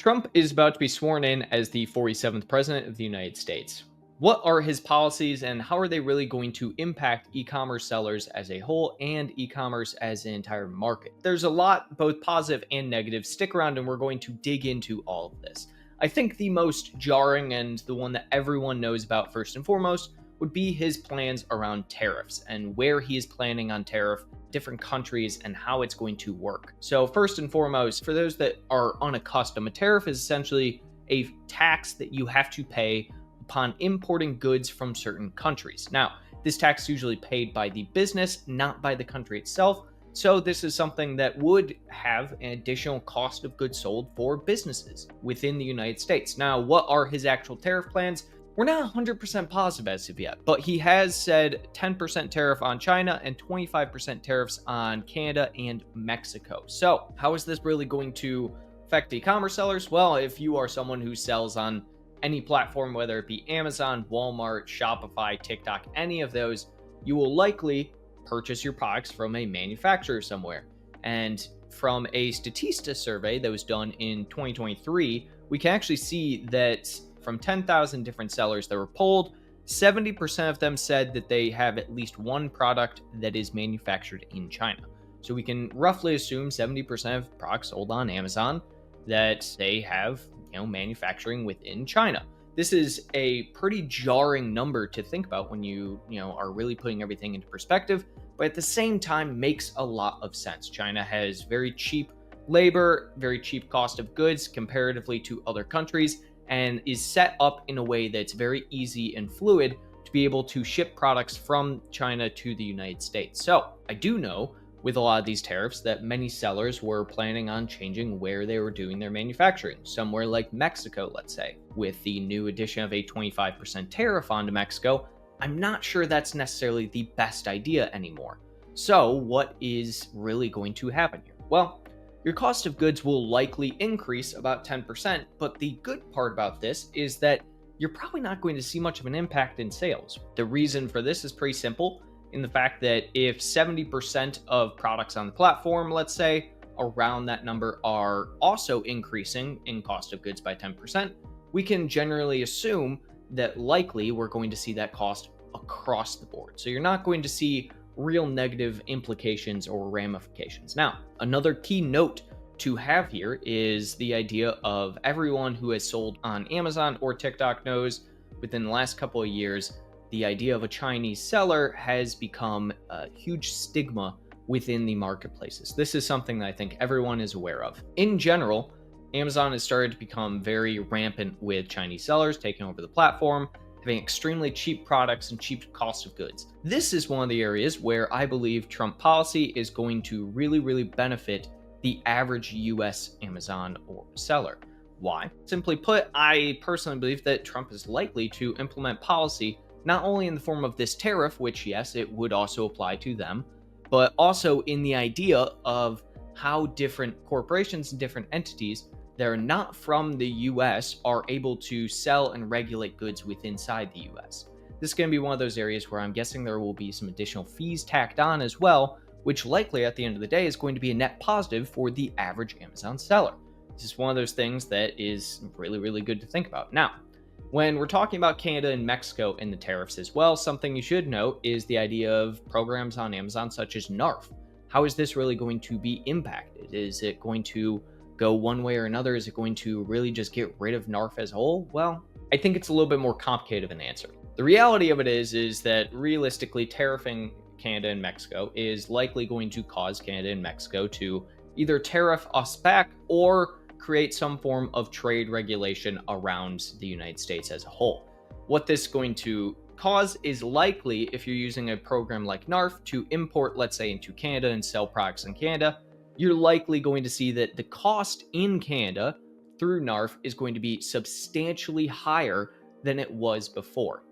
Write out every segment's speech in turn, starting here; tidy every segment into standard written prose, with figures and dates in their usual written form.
Trump is about to be sworn in as the 47th president of the United States. What are his policies and how are they really going to impact e-commerce sellers as a whole and e-commerce as an entire market? There's a lot, both positive and negative. Stick around and we're going to dig into all of this. I think the most jarring and the one that everyone knows about first and foremost would be his plans around tariffs and where he is planning on tariff different countries and how it's going to work. So first and foremost, for those that are unaccustomed, a tariff is essentially a tax that you have to pay upon importing goods from certain countries. Now, this tax is usually paid by the business, not by the country itself. So this is something that would have an additional cost of goods sold for businesses within the United States. Now, what are his actual tariff plans? We're not 100% positive as of yet, but he has said 10% tariff on China and 25% tariffs on Canada and Mexico. So how is this really going to affect e-commerce sellers? Well, if you are someone who sells on any platform, whether it be Amazon, Walmart, Shopify, TikTok, any of those, you will likely purchase your products from a manufacturer somewhere. And from a Statista survey that was done in 2023, we can actually see that from 10,000 different sellers that were polled, 70% of them said that they have at least one product that is manufactured in China. So we can roughly assume 70% of products sold on Amazon that they have, manufacturing within China. This is a pretty jarring number to think about when you are really putting everything into perspective, but at the same time makes a lot of sense. China has very cheap labor, very cheap cost of goods comparatively to other countries, and is set up in a way that's very easy and fluid to be able to ship products from China to the United States. So I do know with a lot of these tariffs that many sellers were planning on changing where they were doing their manufacturing, somewhere like Mexico, let's say. With the new addition of a 25% tariff onto Mexico, I'm not sure that's necessarily the best idea anymore. So what is really going to happen here? Well, your cost of goods will likely increase about 10%, but the good part about this is that you're probably not going to see much of an impact in sales. The reason for this is pretty simple in the fact that if 70% of products on the platform, let's say, around that number are also increasing in cost of goods by 10%, we can generally assume that likely we're going to see that cost across the board. So you're not going to see real negative implications or ramifications. Now, another key note to have here is the idea of everyone who has sold on Amazon or TikTok knows within the last couple of years, the idea of a Chinese seller has become a huge stigma within the marketplaces. This is something that I think everyone is aware of. In general, Amazon has started to become very rampant with Chinese sellers taking over the platform, having extremely cheap products and cheap cost of goods. This is one of the areas where I believe Trump policy is going to really benefit the average US Amazon or seller. Why? Simply put, I personally believe that Trump is likely to implement policy not only in the form of this tariff, which yes, it would also apply to them, but also in the idea of how different corporations and different entities that are not from the US are able to sell and regulate goods within inside the US. This is going to be one of those areas where I'm guessing there will be some additional fees tacked on as well, which likely at the end of the day is going to be a net positive for the average Amazon seller. This is one of those things that is really good to think about. Now, when we're talking about Canada and Mexico and the tariffs as well, something you should note is the idea of programs on Amazon such as NARF. How is this really going to be impacted? Is it going to go one way or another? Is it going to really just get rid of NARF as a whole? Well, I think it's a little bit more complicated of an answer. The reality of it is that realistically, tariffing Canada and Mexico is likely going to cause Canada and Mexico to either tariff us back or create some form of trade regulation around the United States as a whole. What this is going to cause is likely, if you're using a program like NARF to import, let's say, into Canada and sell products in Canada, you're likely going to see that the cost in Canada through NARF is going to be substantially higher than it was before.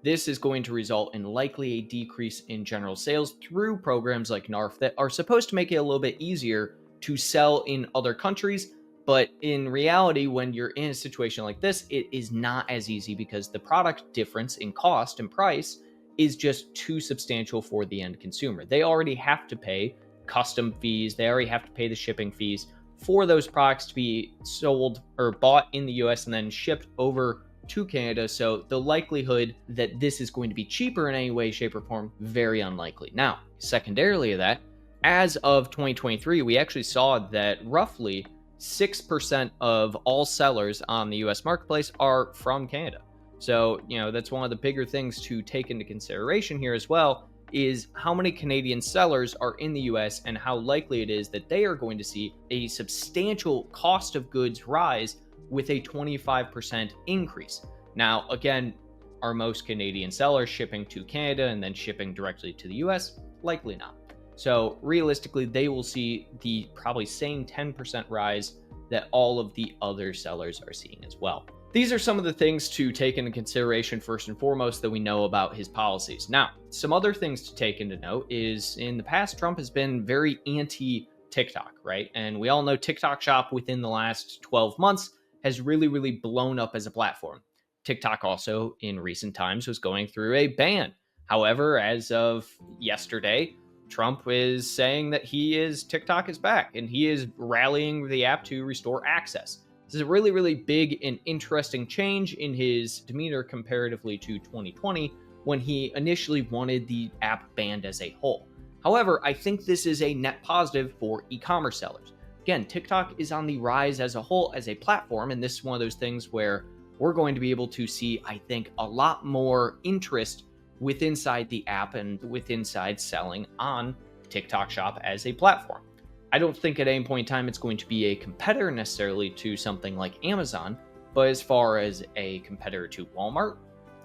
This is going to result in likely a decrease in general sales through programs like NARF that are supposed to make it a little bit easier to sell in other countries. But in reality, when you're in a situation like this, it is not as easy because the product difference in cost and price is just too substantial for the end consumer. They already have to pay custom fees. They already have to pay the shipping fees for those products to be sold or bought in the US and then shipped over to Canada. So the likelihood that this is going to be cheaper in any way, shape, or form, very unlikely. Now, secondarily to that, as of 2023, we actually saw that roughly 6% of all sellers on the US marketplace are from Canada. So, that's one of the bigger things to take into consideration here as well, is how many Canadian sellers are in the US and how likely it is that they are going to see a substantial cost of goods rise with a 25% increase. Now, again, are most Canadian sellers shipping to Canada and then shipping directly to the US? Likely not. So realistically, they will see the probably same 10% rise that all of the other sellers are seeing as well. These are some of the things to take into consideration first and foremost that we know about his policies. Now, some other things to take into note is in the past, Trump has been very anti-TikTok, right? And we all know TikTok Shop within the last 12 months has really blown up as a platform. TikTok also in recent times was going through a ban. However, as of yesterday, Trump is saying that TikTok is back and he is rallying the app to restore access. This is a really big and interesting change in his demeanor comparatively to 2020 when he initially wanted the app banned as a whole. However, I think this is a net positive for e-commerce sellers. Again, TikTok is on the rise as a whole as a platform, and this is one of those things where we're going to be able to see, I think, a lot more interest with inside the app and with inside selling on TikTok Shop as a platform. I don't think at any point in time it's going to be a competitor necessarily to something like Amazon, but as far as a competitor to Walmart,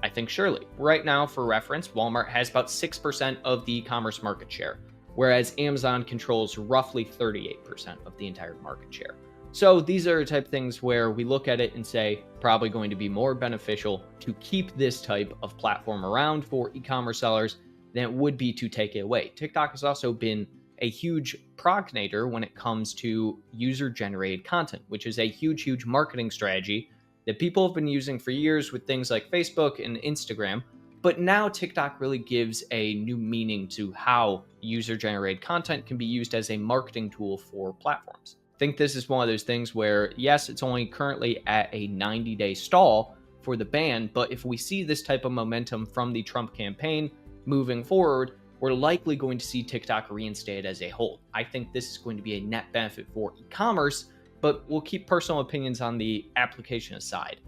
I think surely. Right now, for reference, Walmart has about 6% of the e-commerce market share, whereas Amazon controls roughly 38% of the entire market share. So these are the type of things where we look at it and say, probably going to be more beneficial to keep this type of platform around for e-commerce sellers than it would be to take it away. TikTok has also been a huge progenitor when it comes to user-generated content, which is a huge marketing strategy that people have been using for years with things like Facebook and Instagram. But now TikTok really gives a new meaning to how user-generated content can be used as a marketing tool for platforms. I think this is one of those things where, yes, it's only currently at a 90-day stall for the ban, but if we see this type of momentum from the Trump campaign moving forward, we're likely going to see TikTok reinstated as a whole. I think this is going to be a net benefit for e-commerce, but we'll keep personal opinions on the application aside.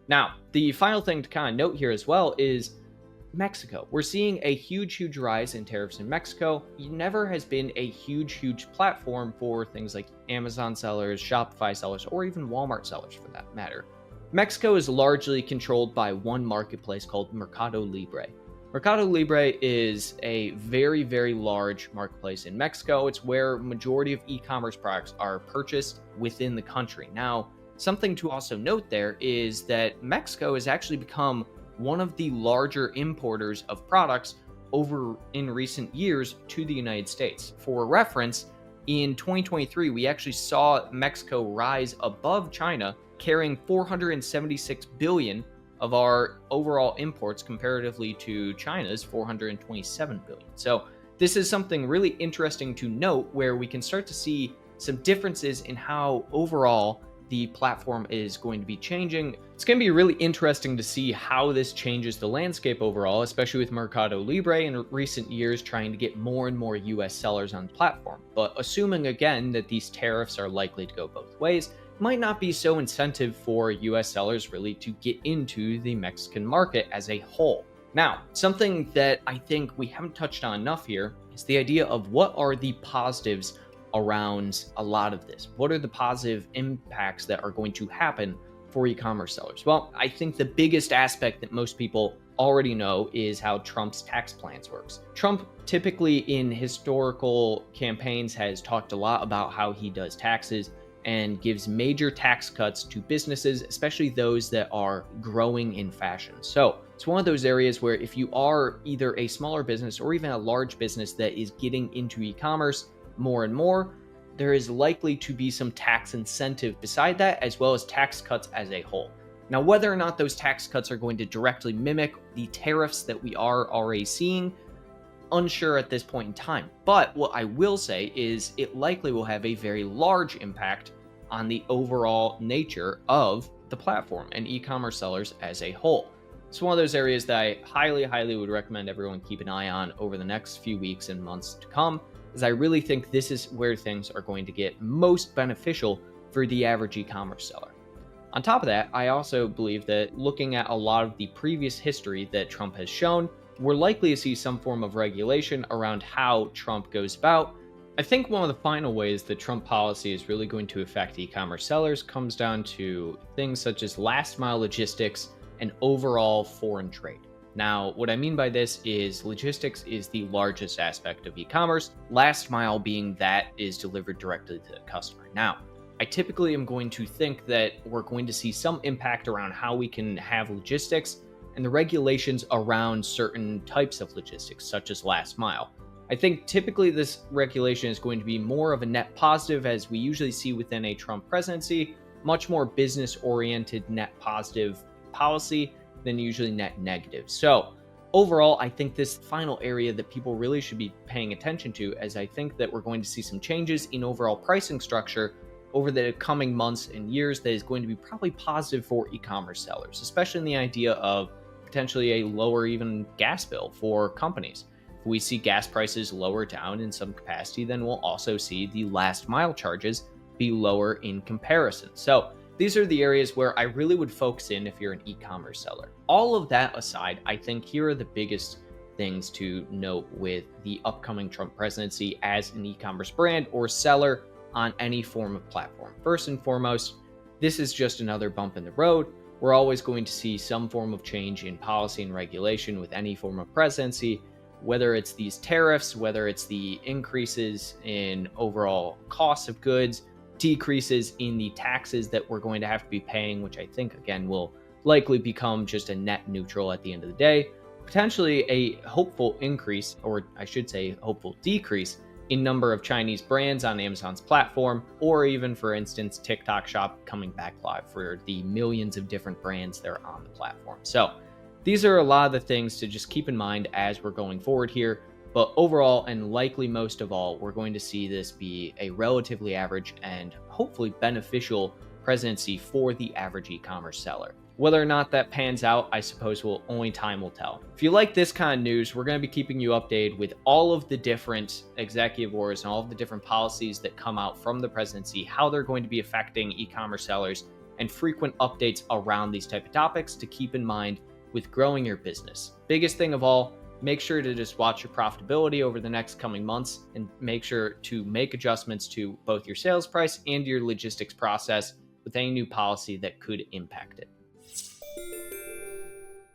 Now, the final thing to kind of note here as well is Mexico. We're seeing a huge rise in tariffs in Mexico. It never has been a huge platform for things like Amazon sellers, Shopify sellers, or even Walmart sellers for that matter. Mexico is largely controlled by one marketplace called Mercado Libre. Mercado Libre is a very large marketplace in Mexico. It's where majority of e-commerce products are purchased within the country. Now, something to also note there is that Mexico has actually become one of the larger importers of products over in recent years to the United States. For reference, in 2023, we actually saw Mexico rise above China, carrying 476 billion of our overall imports comparatively to China's 427 billion. So this is something really interesting to note where we can start to see some differences in how overall the platform is going to be changing. It's going to be really interesting to see how this changes the landscape overall, especially with Mercado Libre in recent years trying to get more and more US sellers on the platform. But assuming again that these tariffs are likely to go both ways, it might not be so incentive for US sellers really to get into the Mexican market as a whole. Now, something that I think we haven't touched on enough here is the idea of what are the positives around a lot of this. What are the positive impacts that are going to happen for e-commerce sellers? Well, I think the biggest aspect that most people already know is how Trump's tax plans works. Trump typically in historical campaigns has talked a lot about how he does taxes and gives major tax cuts to businesses, especially those that are growing in fashion. So it's one of those areas where if you are either a smaller business or even a large business that is getting into e-commerce more and more, there is likely to be some tax incentive beside that, as well as tax cuts as a whole. Now, whether or not those tax cuts are going to directly mimic the tariffs that we are already seeing, unsure at this point in time. But what I will say is it likely will have a very large impact on the overall nature of the platform and e-commerce sellers as a whole. It's one of those areas that I highly would recommend everyone keep an eye on over the next few weeks and months to come, as I really think this is where things are going to get most beneficial for the average e-commerce seller. On top of that, I also believe that looking at a lot of the previous history that Trump has shown, we're likely to see some form of regulation around how Trump goes about. I think one of the final ways that Trump policy is really going to affect e-commerce sellers comes down to things such as last mile logistics and overall foreign trade. Now, what I mean by this is logistics is the largest aspect of e-commerce, last mile being that is delivered directly to the customer. Now, I typically am going to think that we're going to see some impact around how we can have logistics and the regulations around certain types of logistics, such as last mile. I think typically this regulation is going to be more of a net positive, as we usually see within a Trump presidency, much more business-oriented net positive policy than usually net negative. So overall, I think this final area that people really should be paying attention to, as I think that we're going to see some changes in overall pricing structure over the coming months and years that is going to be probably positive for e-commerce sellers, especially in the idea of potentially a lower even gas bill for companies. If we see gas prices lower down in some capacity, then we'll also see the last mile charges be lower in comparison. So these are the areas where I really would focus in if you're an e-commerce seller. All of that aside, I think here are the biggest things to note with the upcoming Trump presidency as an e-commerce brand or seller on any form of platform. First and foremost, this is just another bump in the road. We're always going to see some form of change in policy and regulation with any form of presidency, whether it's these tariffs, whether it's the increases in overall costs of goods, decreases in the taxes that we're going to have to be paying, which I think, again, will likely become just a net neutral at the end of the day, potentially a hopeful increase, or I should say hopeful decrease, in number of Chinese brands on Amazon's platform, or even, for instance, TikTok Shop coming back live for the millions of different brands that are on the platform. So these are a lot of the things to just keep in mind as we're going forward here. But overall, and likely most of all, we're going to see this be a relatively average and hopefully beneficial presidency for the average e-commerce seller. Whether or not that pans out, I suppose only time will tell. If you like this kind of news, we're going to be keeping you updated with all of the different executive orders and all of the different policies that come out from the presidency, how they're going to be affecting e-commerce sellers, and frequent updates around these type of topics to keep in mind with growing your business. Biggest thing of all, make sure to just watch your profitability over the next coming months and make sure to make adjustments to both your sales price and your logistics process with any new policy that could impact it.